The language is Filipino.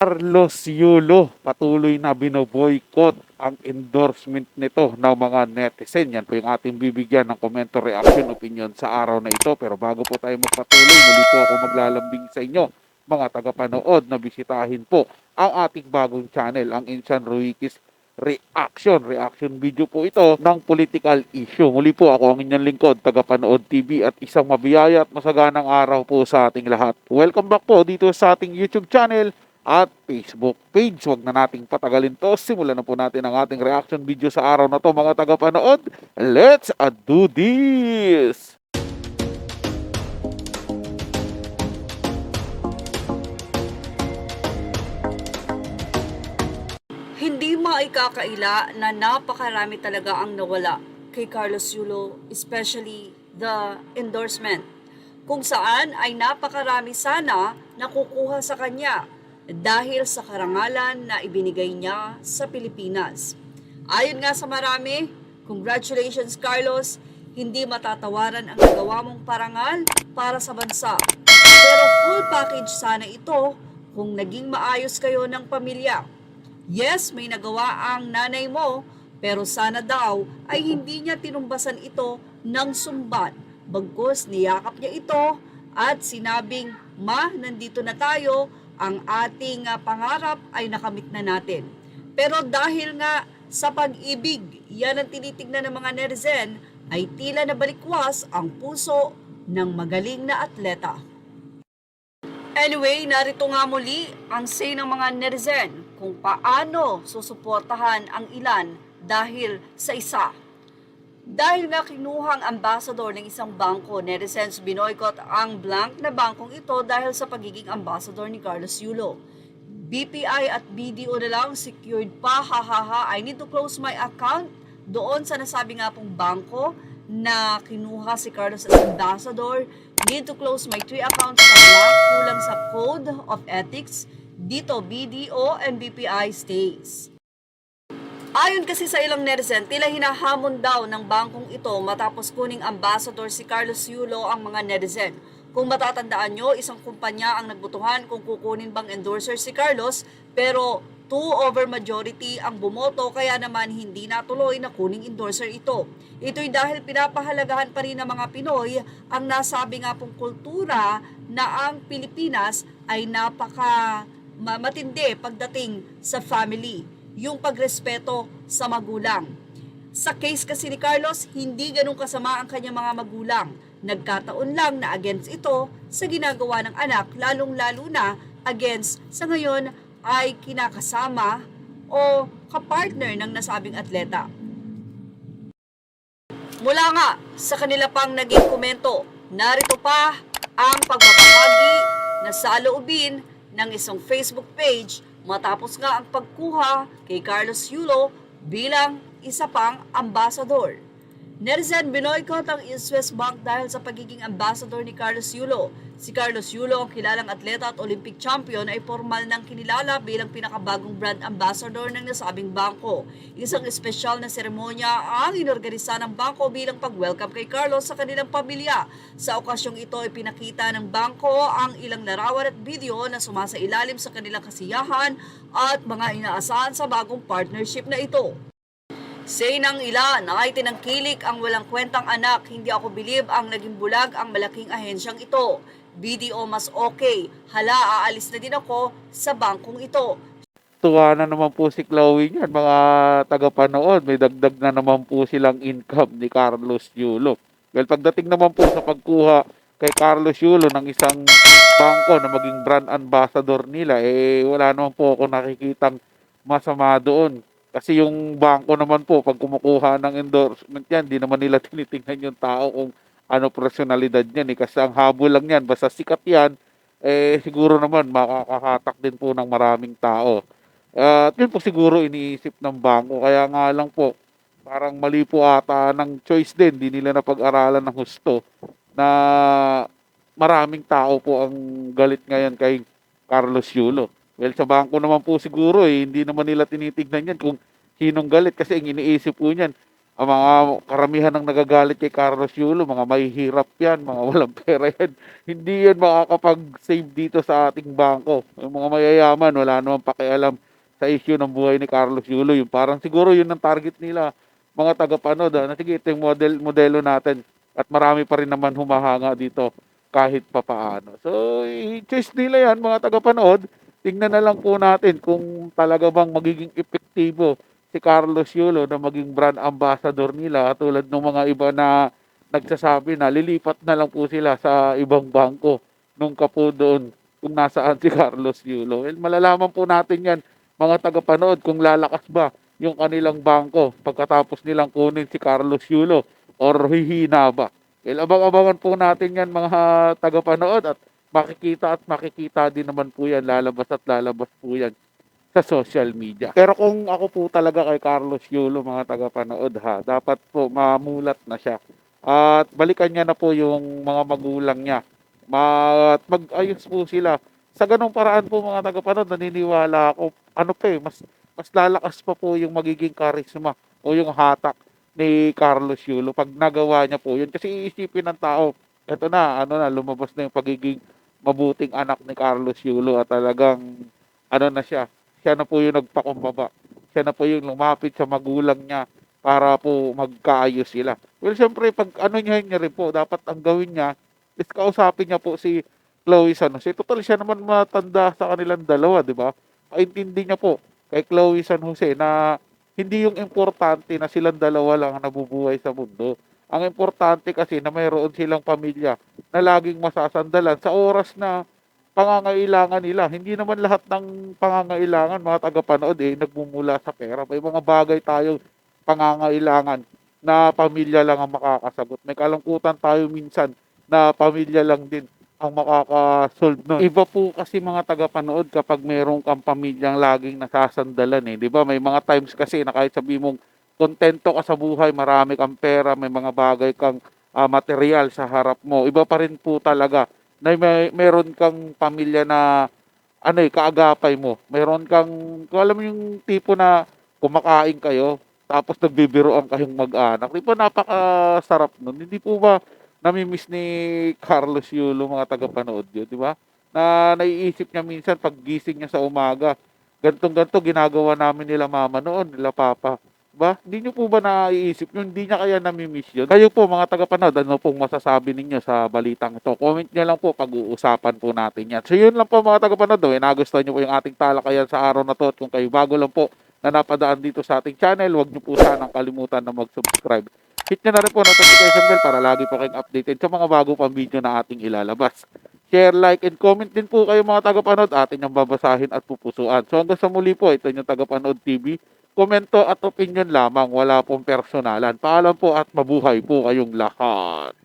Carlos Yulo, patuloy na binoboycott ang endorsement nito ng mga netizen. Yan po yung ating bibigyan ng komento, reaction, opinion sa araw na ito. Pero bago po tayo magpatuloy, muli po ako maglalambing sa inyo, mga tagapanood, na bisitahin po ang ating bagong channel, ang Insan Ruikis Reaction video po ito ng political issue. Muli po ako ang inyong lingkod, Tagapanood TV, at isang mabiyaya at masaganang araw po sa ating lahat. Welcome back po dito sa ating YouTube channel at Facebook page. Huwag na nating patagalin to. Simulan na po natin ang ating reaction video sa araw na to, mga tagapanood. Let's do this! Hindi maikakaila na napakarami talaga ang nawala kay Carlos Yulo, especially the endorsement, kung saan ay napakarami sana nakukuha sa kanya dahil sa karangalan na ibinigay niya sa Pilipinas. Ayon nga sa marami, congratulations Carlos, hindi matatawaran ang nagawa mong parangal para sa bansa. Pero full package sana ito kung naging maayos kayo ng pamilya. Yes, may nagawa ang nanay mo, pero sana daw ay hindi niya tinumbasan ito ng sumbat. Bagkus niyakap niya ito at sinabing, "Ma, nandito na tayo, ang ating pangarap ay nakamit na natin." Pero dahil nga sa pag-ibig, yan ang tinitignan ng mga netizen, ay tila nabalikwas ang puso ng magaling na atleta. Anyway, narito nga muli ang say ng mga netizen kung paano susuportahan ang ilan dahil sa isa. Dahil nga kinuhang ambassador ng isang bangko, netizens binoycott ang blank na bangkong ito dahil sa pagiging ambassador ni Carlos Yulo. BPI at BDO na lang secured pa, hahaha, I need to close my account doon sa nasabi nga pong bangko na kinuha si Carlos as ambassador. Need to close my 3 accounts sa black, kulang sa code of ethics. Dito, BDO and BPI stays. Ayon kasi sa ilang netizen, tila hinahamon daw ng bangkong ito matapos kuning ambassador si Carlos Yulo ang mga netizen. Kung matatandaan nyo, isang kumpanya ang nagbutuhan kung kukunin bang endorser si Carlos, pero 2/3 majority ang bumoto, kaya naman hindi natuloy na kuning endorser ito. Ito'y dahil pinapahalagahan pa rin ng mga Pinoy ang nasabi nga pong kultura na ang Pilipinas ay napaka matindi pagdating sa family, yung pagrespeto sa magulang. Sa case kasi ni Carlos, hindi ganun kasama ang kanyang mga magulang. Nagkataon lang na against ito sa ginagawa ng anak, lalong-lalo na against sa ngayon ay kinakasama o kapartner ng nasabing atleta. Mula nga sa kanila pang naging komento, narito pa ang pagbabahagi na saloobin ng isang Facebook page matapos nga ang pagkuha kay Carlos Yulo bilang isa pang ambassador. Netizen binoycott ang East West Bank dahil sa pagiging ambassador ni Carlos Yulo. Si Carlos Yulo, ang kilalang atleta at Olympic champion, ay formal nang kinilala bilang pinakabagong brand ambassador ng nasabing bangko. Isang espesyal na seremonya ang inorganisa ng bangko bilang pag-welcome kay Carlos sa kanilang pamilya. Sa okasyong ito ay pinakita ng bangko ang ilang larawan at video na sumasailalim sa kanilang kasiyahan at mga inaasahan sa bagong partnership na ito. Say ng ilan ay tinangkilik ang walang kwentang anak, hindi ako bilib ang naging bulag ang malaking ahensyang ito. BDO mas okay, hala aalis na din ako sa bangkong ito. Tuwa na naman po si Chloe niyan, mga tagapanood. May dagdag na naman po silang income ni Carlos Yulo. Well, pagdating naman po sa pagkuha kay Carlos Yulo ng isang bangko na maging brand ambassador nila, wala naman po ako nakikitang masama doon. Kasi yung bangko naman po, pag kumukuha ng endorsement yan, di naman nila tinitingnan yung tao kung ano personalidad niyan. Kasi ang habol lang yan, basta sikat yan, siguro naman makakahatak din po ng maraming tao. At yun po siguro iniisip ng bangko. Kaya nga lang po, parang mali po ata ng choice din. Di nila napag-aralan ng husto na maraming tao po ang galit ngayon kay Carlos Yulo. Well, sa bangko naman po siguro, hindi naman nila tinitignan yan kung sinong galit. Kasi ang iniisip po niyan, Ang mga karamihan ng nagagalit kay Carlos Yulo, mga mahihirap yan, mga walang pera yan. Hindi yan makakapag-save dito sa ating bangko. Yung mga mayayaman, wala namang pakialam sa issue ng buhay ni Carlos Yulo. Yung parang siguro yun ang target nila, mga tagapanood. Na sige, ito yung modelo natin. At marami pa rin naman humahanga dito kahit papaano. So, i-choice nila yan, mga tagapanood. Tingnan na lang po natin kung talaga bang magiging epektibo si Carlos Yulo na maging brand ambassador nila, tulad ng mga iba na nagsasabi na lilipat na lang po sila sa ibang bangko nung kapo doon kung nasaan si Carlos Yulo. Well, malalaman po natin yan, mga tagapanood, kung lalakas ba yung kanilang bangko pagkatapos nilang kunin si Carlos Yulo or hihina ba. Well, abang-abangan po natin yan, mga tagapanood, at makikita din naman po yan, lalabas at lalabas po yan sa social media. Pero kung ako po talaga kay Carlos Yulo, mga tagapanood, dapat po mamulat na siya. At balikan niya na po yung mga magulang niya. At mag-ayos po sila. Sa ganong paraan po, mga tagapanood, naniniwala ako, mas lalakas pa po yung magiging charisma o yung hatak ni Carlos Yulo pag nagawa niya po yun. Kasi iisipin ng tao, eto na, lumabas na yung pagiging mabuting anak ni Carlos Yulo at talagang na siya na po yung nagpakumbaba. Siya na po yung lumapit sa magulang niya para po magkaayos sila. Well, syempre, pag niya rin po, dapat ang gawin niya is kausapin niya po si Chloe San Jose. Total, siya naman matanda sa kanilang dalawa, di ba? Paintindi niya po kay Chloe San Jose na hindi yung importante na silang dalawa lang ang nabubuhay sa mundo. Ang importante kasi na mayroon silang pamilya na laging masasandalan sa oras na pangangailangan nila. Hindi naman lahat ng pangangailangan, mga tagapanood, nagmumula sa pera. May mga bagay tayong pangangailangan na pamilya lang ang makakasagot. May kalungkutan tayo minsan na pamilya lang din ang makakasolve nun. Iba po kasi, mga tagapanood, kapag meron kang pamilyang laging nasasandalan. Di ba? May mga times kasi na kahit sabi mong kontento ka sa buhay, marami kang pera, may mga bagay kang material sa harap mo. Iba pa rin po talaga na meron kang pamilya na kaagapay mo. Meron kang, kung alam mo yung tipo na kumakain kayo, tapos nagbibiroan kayong mag-anak. Di ba napakasarap nun? Hindi po ba namimiss ni Carlos Yulo, mga tagapanood yun, di ba? Na naiisip niya minsan pag gising niya sa umaga, gantong-ganto ginagawa namin nila mama noon, nila papa. Ba? Hindi niyo po ba naiisip yun? Hindi niya kaya namimiss yun? Kayo po, mga tagapanood, ano pong masasabi ninyo sa balitang ito? Comment niyo lang po, pag-uusapan po natin yan. So yun lang po, mga tagapanood. Nagustuhan niyo po yung ating talakayan sa araw na to. At kung kayo bago lang po na napadaan dito sa ating channel, huwag niyo po sanang kalimutan na mag-subscribe. Hit niyo na rin po notification bell para lagi po kayong updated sa mga bago pang video na ating ilalabas. Share, like, and comment din po kayo, mga tagapanood. Atin yung babasahin at pupusuan. So hanggang sa muli po, ito yung Tagapanood TV. Komento at opinion lamang, wala pong personalan. Paalam po at mabuhay po kayong lahat.